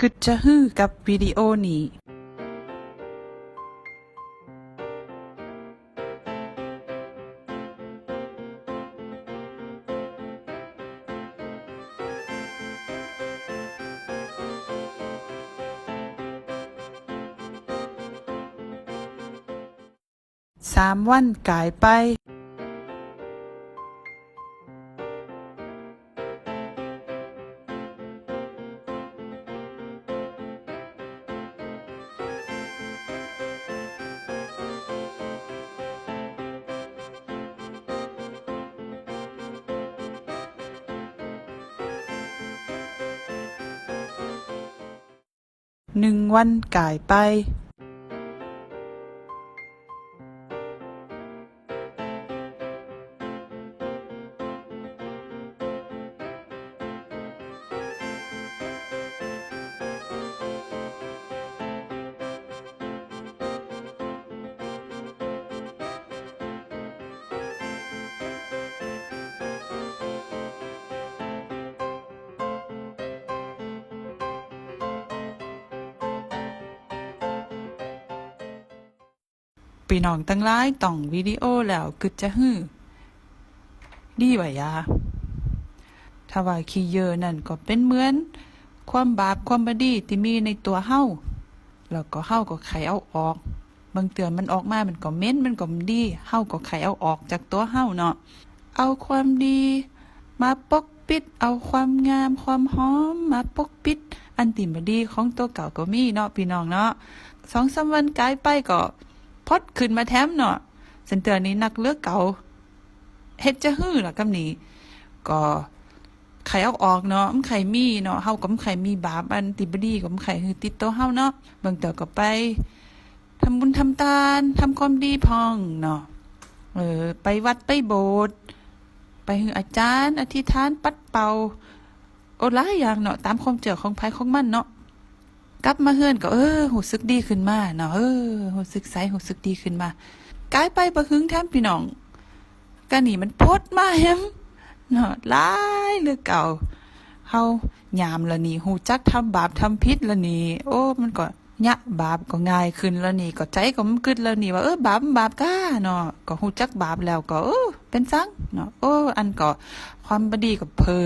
กึดจะฮื้อกับวิดีโอนี้3 วันกลายไป1 วันกลายไปพี่น้องตั้งหลายต้องวิดีโอแล้วกึดจะฮื้อดีไว้ยาถ้าว่าขี้เยอะนั่นก็เป็นเหมือนความบาปความบ่ดีที่มีในตัวเฮาแล้วก็เฮาก็ไขเอาออกบางเตือนมันออกมามันก็เหม็นมันก็ดีเฮาก็ไขเอาออกจากตัวเฮาเนาะเอาความดีมาปกปิดเอาความงามความหอมมาปกปิดอันที่บ่ดีของตัวเก่าก็มีเนาะพี่น้องเนาะ2-3 วันกลายไปก็พดขึ้นมาแถมเนาะสันเตือนนี้นักเลือกเก่าเฮ็ดจะฮื้อล่ะกำนี้ก็ไขเอาออกเนาะมันไขมีเนาะเฮาก็มันไขมีบาปอันที่บ่ดีก็มันไขฮือติดตัวเฮาเนาะบางเตือก็ไปทำบุญทำทานทำความดีพองเนาะไปวัดไปโบสถ์ไปฮืออาจารย์อธิษฐานปัดเป่าโอ้หลายอย่างเนาะตามความเชื่อของไผของมันเนาะกลับมาเฮือนก็รู้สึกดีขึ้นมาเนาะรู้สึกใสรู้สึกดีขึ้นมากลายไปบ่หึงแถมพี่น้องก็นี่มันพดมาแฮมเนาะหลายเหลือเก่าเฮายามละนี่ฮู้จักทำบาปทำผิดละนี่โอ้มันก็ยะบาปก็ง่ายขึ้นแล้วนี่ก็ใจก็มันกึดแล้วนี่ว่าบาปบาปก้าเนาะก็ฮู้จักบาปแล้วก็เป็นซังเนาะอันก็ความบ่ดีก็เพิ่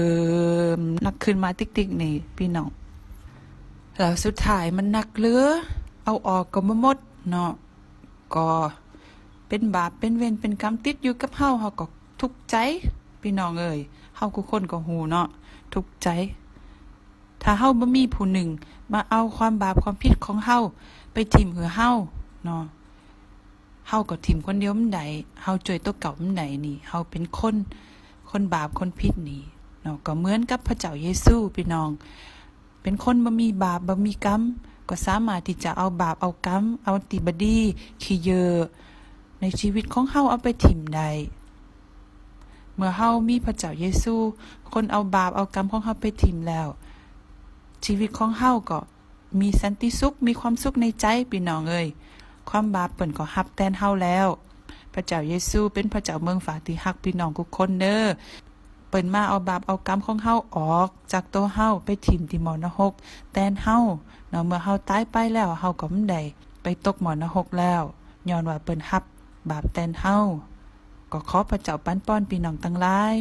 มนักขึ้นมาติ๊กๆนี่พี่น้องแล้วสุดท้ายมันหนักเหลือเอาออกก็บ่หมดเนาะก็เป็นบาปเป็นเวรเป็นกรรมติดอยู่กับเฮาก็ทุกข์ใจพี่น้องเอ้ยเฮาทุกคนก็ฮู้เนาะทุกข์ใจถ้าเฮาบ่มีผู้หนึ่งมาเอาความบาปความผิดของเฮาไปทิ่มหือเฮาเนาะเฮาก็ทิ่มคนเดียวมันได้เฮาจ่วยตัวเก่ามันได้นี่เฮาเป็นคนบาปคนผิดนี่เนาะก็เหมือนกับพระเจ้าเยซูพี่น้องเป็นคนบ่มีบาปบ่มีกรรมก็สามารถที่จะเอาบาปเอากรรมเอาติบดีขี้เยอะในชีวิตของเฮาเอาไปทิ่มได้เมื่อเฮามีพระเจ้าเยซูคนเอาบาปเอากรรมของเฮาไปทิ่มแล้วชีวิตของเฮาก็มีสันติสุขมีความสุขในใจพี่น้องเอ้ยความบาปเปิ้นก็รับแทนเฮาแล้วพระเจ้าเยซูเป็นพระเจ้าเมืองฟ้าที่รักพี่น้องทุกคนเด้อเปิ้นมาเอาบาปเอากรรมของเฮาออกจากตัวเฮาไปทิ่มที่หม้อนรกแทนเฮาเนาะเมื่อเฮาตายไปแล้วเฮาก็บ่ได้ไปตกหม้อนรกแล้วย้อนว่าเปิ้นรับบาปแทนเฮาก็ขอพระเจ้าปันป้อนพี่น้องทั้งหลาย